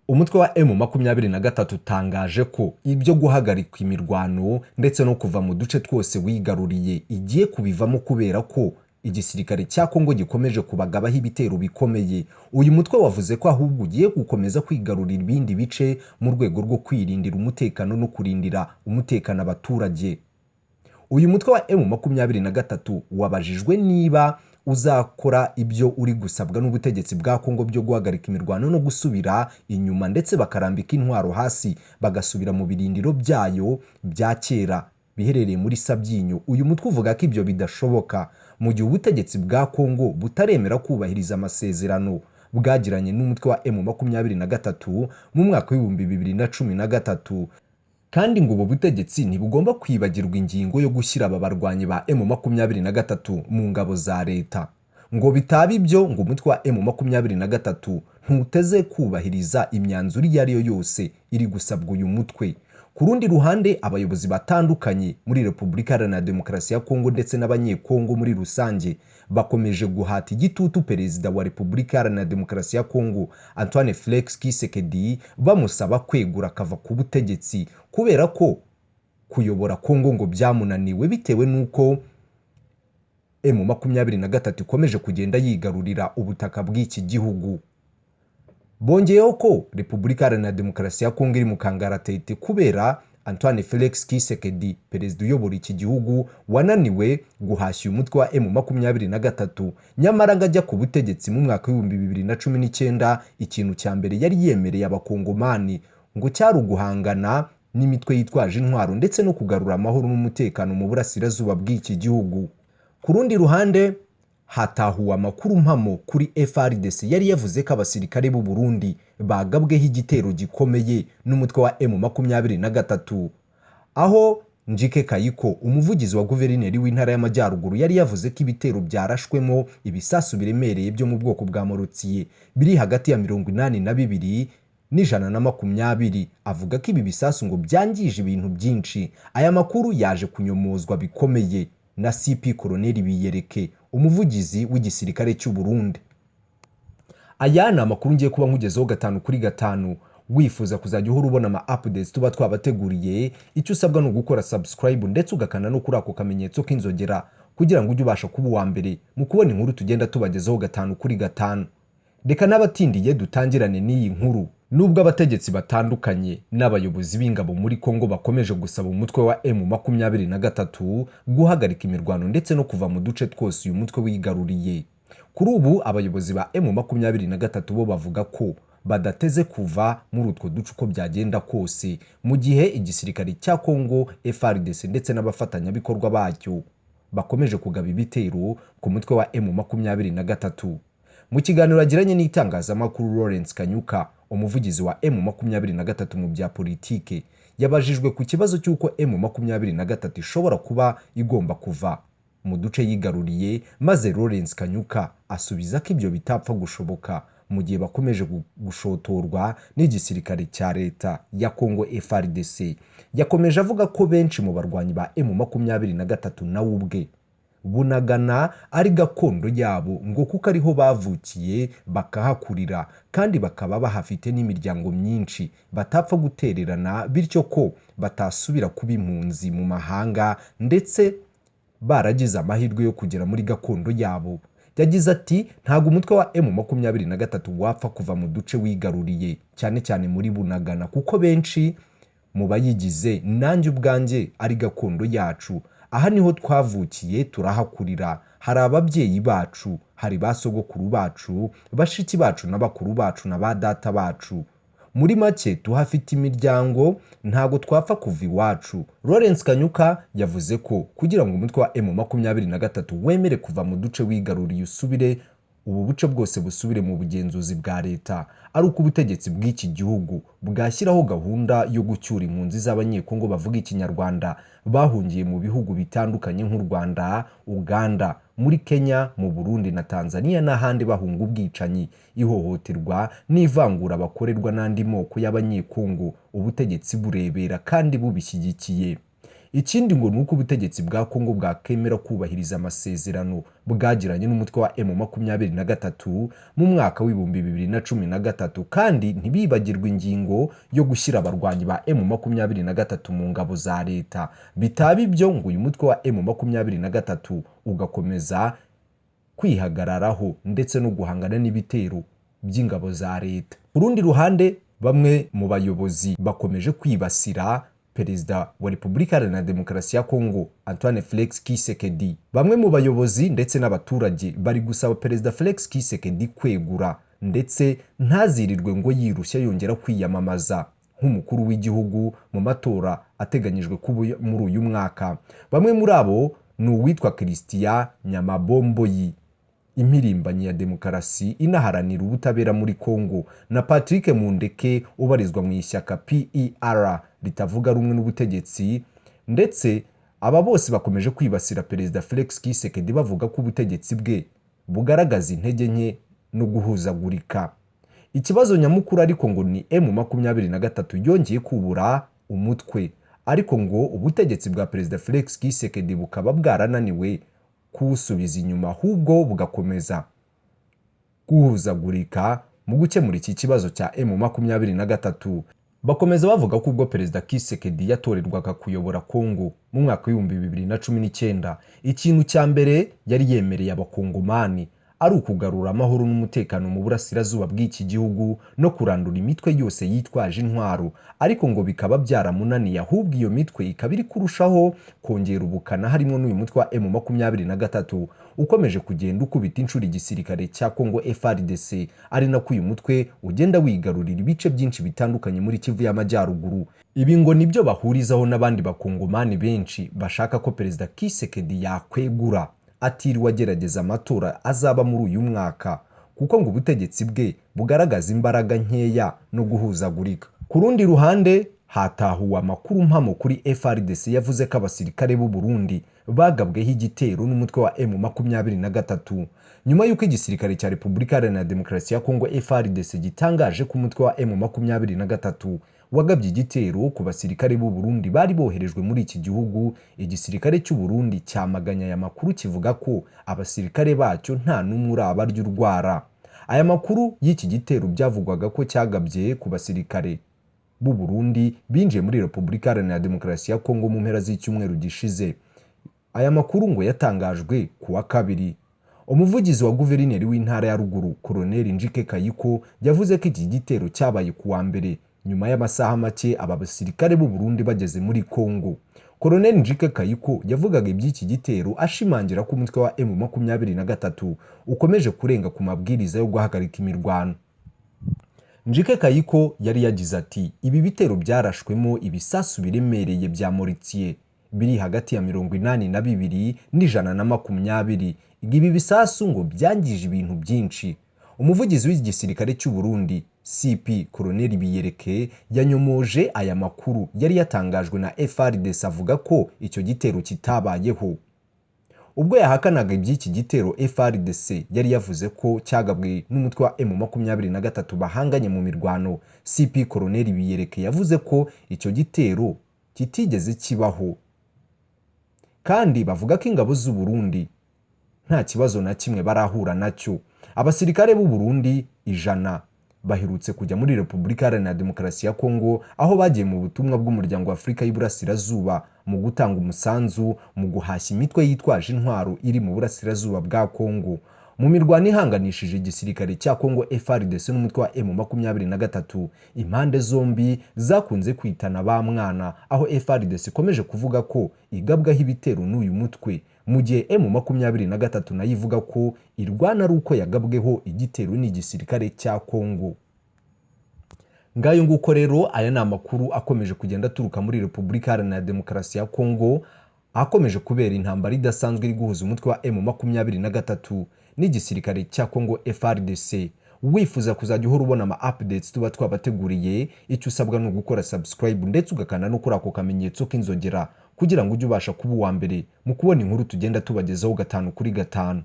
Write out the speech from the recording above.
Umutwe wa M23 utangaje ko ibyo guhagarika imirwano ndetse no kuva mu duce twose wigaruriye igiye kubivamo kubera ko igisirikare cya Kongo gikomeje kubagabaho ibitero bikomeye. Uyu mutwe wavuze ko ahubwo ugiye gukomeza kwigarurira ibindi bice mu rwego rwo kwirindira umutekano no kurindira umutekano abaturage. Uyu mutwe wa M23 wabajijwe niba uzakora ibyo uri gusabwa n'ubutegetsi bwa Kongo byo guhagarika imirwano no gusubira inyuma ndetse bakarambika intwaro hasi bagasubira mu birindiro byayo bya kera biherereye muri Sabyinyo. Uyu mutwe uvuga ko ibyo bidashoboka mu gihe ubutegetsi bwa Kongo butaremera kubahiriza amasezerano bwagiranye n'umutwe wa M23 mu mwaka w'ibihumbi 2013. Kandi ngo ubu butegetsi ntibugomba kwibagirwa ingingo yo gushyira aba barwanyi ba M23 mu ngabo za leta. Ngo bitaba ibyo ngo umutwe wa M23 ntuteze kubahiriza imyanzuro iyo ari yo yose iri gusabwa uyu mutwe. Ku rundi ruhande, abayobozi batandukanye muri Repubulika Iharanira Demokarasi ya Kongo ndetse n'abanyekongo muri rusange bakomeje guhata igitutu perezida wa Repubulika Iharanira Demokarasi ya Kongo Antoine Felix Tshisekedi bamusaba kwegura akava ku butegetsi kubera ko kuyobora Kongo ngo byamunaniwe bitewe n'uko M23 ikomeje kugenda yigarurira ubutaka bw'iki gihugu. Bongeyeho ko Repubulika Iharanira Demokarasi ya Kongo iri mu kangaratete kubera Antoine Felix Tshisekedi, perezida uyobora iki gihugu, wananiwe guhashya umutwe wa M23. Nyamara ngo ajya ku butegetsi mu mwaka w'ibihumbi 2019, ikintu cya mbere yari yemereye abakongomani ngo cyari uguhangana n'imitwe yitwaje intwaro ndetse no kugarura amahoro n'umutekano mu burasirazuba bw'iki gihugu. Ku rundi ruhande, hatahuwe amakuru mpamo kuri FARDC yari yavuze ko abasirikare b'u Burundi bagabweho igitero gikomeye n'umutwe wa M23, aho Njike Kayiko, umuvugizi wa guverineri w'intara y'Amajyaruguru, yari yavuze ko ibitero byarashwemo ibisasu biremereye byo mu bwoko bwa Morutsiye biri hagati ya 82 n'120. Avuga ko ibi bisasu ngo byangije ibintu byinshi. Aya makuru yaje kunyomozwa bikomeye na CP Colonel Biyereke, umuvugizi w'igisirikare cy'u Burundi. Aya ni amakuru ngiye kuba nkugezeho 5 kuri 5. Wifuza kuzajya uhora ubona ama updates tuba twabateguriye, icyo usabwa no gukora subscribe ndetse ugakana no kuri ako kamenyetso k'inzogera kugira ngo ujye ubasha kuba uwa mbere mu kubona inkuru tugenda tubagezaho 5 kuri 5. Reka n'abatindiye dutangirane n'iyi nkuru. Nubwo abategetsi batandukanye n'abayobozi b'ingabo muri Kongo bakomeje gusaba umutwe wa M23 guhagarika imirwano ndetse no kuva mu duce twose uyu mutwe wigaruriye, kuri ubu abayobozi ba M23 bo bavuga ko badateze kuva muri utwo duce uko byagenda kose, mu gihe igisirikare cya Kongo FARDC ndetse n'abafatanyabikorwa bacyo bakomeje kugaba ibitero ku mutwe wa M23. Mu kiganiro yagiranye n'itangazamakuru, Lawrence Kanyuka, umuvugizi wa M23 mu bya politike, yabajijwe ku kibazo cy'uko M23 ishobora kuba igomba kuva mu duce yigaruriye, maze Lawrence Kanyuka asubiza ko ibyo bitapfa gushoboka mu gihe bakomeje gushotorwa n'igisirikare cya leta ya Kongo FARDC. Yakomeje avuga ko benshi mu barwanyi ba M23 nawe ubwe Bunagana ari gakondo yabo ngo kuko ariho bavukiye bakahakurira kandi bakaba bahafite n'imiryango myinshi batapfa gutererana, bityo ko batasubira kuba impunzi mu mahanga ndetse baragize amahirwe yo kugera muri gakondo yabo. Yagize ati, ntago umutwe wa M23 wapfa kuva mu duce wigaruriye, cyane cyane muri Bunagana, kuko benshi mu bayigize nanjye ubwanjye ari gakondo yacu. Aha niho twavukiye turahakurira, hari ababyeyi bacu, hari basogokuru bacu, bashiki bacu n'abakuru bacu na ba data bacu. Muri make tuhafite imiryango, ntago twapfa kuva iwacu. Lawrence Kanyuka yavuze ko kugira ngo umutwe wa M23 wemere kuva mu duce wigaruriye usubire ubu buce bwose busubire mu bugenzuzi bwa leta, ari uko ubutegetsi bw'iki gihugu bwashyiraho gahunda yo gucyura impunzi z'abanyekongo bavuga ikinyarwanda bahungiye mu bihugu bitandukanye nk'u Rwanda, Uganda, muri Kenya, mu Burundi na Tanzania n'ahandi bahunga ubwicanyi, ihohoterwa n'ivangura bakorerwa n'andi moko y'abanyekongo, ubutegetsi burebera kandi bubishyigikiye. Ikindi ngo nuko ubutegetsi bwa Kongo bwakemera kubahiriza amasezerano bwagiranye n'umutwe wa M23 mu mwaka w'ibihumbi 2013 kandi ntibibagirwe ingingo yo gushyira abarwanyi ba M23 mu ngabo za leta. Bitaba ibyo ngo uyu mutwe wa M23 ugakomeza kwihagararaho ndetse no guhangana n'ibitero by'ingabo za leta. Ku rundi ruhande, bamwe mu bayobozi bakomeje kwibasira Perezida wa Repubulika Iharanira Demokarasi ya Kongo Antoine Felix Tshisekedi. Bamwe mu bayobozi ndetse n'abaturage bari gusaba Perezida Felix Tshisekedi kwegura ndetse ntazirirwe ngo yirushya yongera kwiyamamaza nk'umukuru w'igihugu mu matora ateganyijwe kuba muri uyu mwaka. Bamwe muri abo ni uwitwa Christian Nyamabomboyi, impirimbanyi ya demokarasi inaharanira ubutabera muri Kongo, na Patrick Mundeke ubarizwa mu ishyaka PER ritavuga rumwe n'ubutegetsi. Ndetse aba bose bakomeje kwibasira Perezida Felix Tshisekedi bavuga ko ubutegetsi bwe bugaragaza intege nke no guhuzagurika. Ikibazo nyamukuru ariko ngo ni M23 yongeye kubura umutwe, ariko ngo ubutegetsi bwa Perezida Felix Tshisekedi bukaba bwarananiwe kuwusubiza inyuma, ahubwo bugakomeza guhuzagurika mu gukemura iki kibazo cya M23. Bakomeza bavuga ko ubwo Perezida Tshisekedi yatorerwaga kuyobora Kongo mu mwaka w'ibihumbi 2019, ikintu cya mbere yari yemereye abakongomani ari ukugarura amahoro n'umutekano mu burasirazuba bw'iki gihugu no kurandura imitwe yose yitwaje intwaro, ariko ngo bikaba byaramunaniye, ahubwo iyo mitwe ikaba iri kurushaho kongera ubukana, harimo n'uyu mutwe wa M23 ukomeje kugenda ukubita inshuro igisirikare cya Kongo FARDC, ari nako uyu mutwe ugenda wigarurira ibice byinshi bitandukanye muri Kivu y'Amajyaruguru. Ibi ngo nibyo bahurizaho n'abandi bakongomani benshi bashaka ko Perezida Tshisekedi yakwegura atiriwe agerageza amatora azaba muri uyu mwaka, kuko ngo ubutegetsi bwe bugaragaza imbaraga nkeya no guhuzagurika. Ku rundi ruhande, hatahuwe amakuru mpamo kuri FARDC yavuze ko abasirikare b'u Burundi bagabweho igitero n'umutwe wa M23 nyuma y'uko igisirikare cya Repubulika Iharanira Demokarasi ya Kongo FARDC gitangaje ko umutwe wa M23 wagabye igitero ku basirikare b'u Burundi bari boherejwe muri iki gihugu. Igisirikare cy'u Burundi cyamaganya aya makuru kivuga ko abasirikare bacyo nta n'umwe urabarya urwara. Aya makuru y'iki gitero byavugwaga ko cyagabye ku basirikare b'u Burundi binjiye muri Repubulika Iharanira Demokarasi ya Kongo mu mpera z'icyumweru gishize. Aya makuru ngo yatangajwe ku wa kabiri. Umuvugizi wa guverineri w'intara ya Ruguru, Colonel Njike Kayiko, yavuze ko iki gitero cyabaye ku wa mbere nyuma y'amasaha make aba basirikare b'u Burundi bageze muri Kongo. Colonel Njike Kayiko yavugaga iby'iki gitero ashimangira ko umutwe wa M23 ukomeje kurenga ku mabwiriza yo guhagarika imirwano. Njike Kayiko yari yagize ati, ibi bitero byarashwemo ibisasu biremereye bya Moritier biri hagati ya 82 n'120. Ibi bisasu ngo byangije ibintu byinshi. Umuvugizi w'igisirikare cy'u Burundi CP Colonel Biyereke yanyomoje aya makuru yari yatangajwe na FARDC avuga ko icyo gitero kitabayeho. Ubwo yahakanaga iby'iki gitero, FARDC yari yavuze ko cyagabwe n'umutwe wa M23 bahanganye mu mirwano. CP Colonel Biyereke yavuze ko icyo gitero kitigeze kibaho, kandi bavuga ko ingabo z'u Burundi nta kibazo na kimwe barahura nacyo. Abasirikare b'u Burundi 100 baherutse kujya muri Repubulika Iharanira Demokarasi ya Kongo, aho bagiye mu butumwa bw'umuryango wa Afurika y'Iburasirazuba mu gutanga umusanzu mu guhashya imitwe yitwaje intwaro iri mu burasirazuba bwa Kongo. Mu mirwano ihanganishije igisirikare cya Kongo FARDC n'umutwe wa M23, impande zombi zakunze kwitana ba mwana, aho FARDC ikomeje kuvuga ko igabwaho ibitero n'uyu mutwe, mu gihe M23 nayo ivuga ko irwana ari uko yagabweho igitero n'igisirikare cya Kongo. Ngayo nguko rero, aya ni amakuru akomeje kugenda aturuka muri Repubulika Iharanira Demokarasi ya Kongo, akomeje kubera intambara idasanzwe iri guhuza umutwe wa M23 n'igisirikare cya Kongo FARDC. Wifuza kuzajya uhora ubona ama updates tuba twabateguriye, icyo usabwa no gukora subscribe ndetse ugakanda no kuri ako kamenyetso k'inzogera kugira ngo ujye ubasha kuba uwa mbere mu kubona inkuru tugenda tubagezaho 5 kuri 5.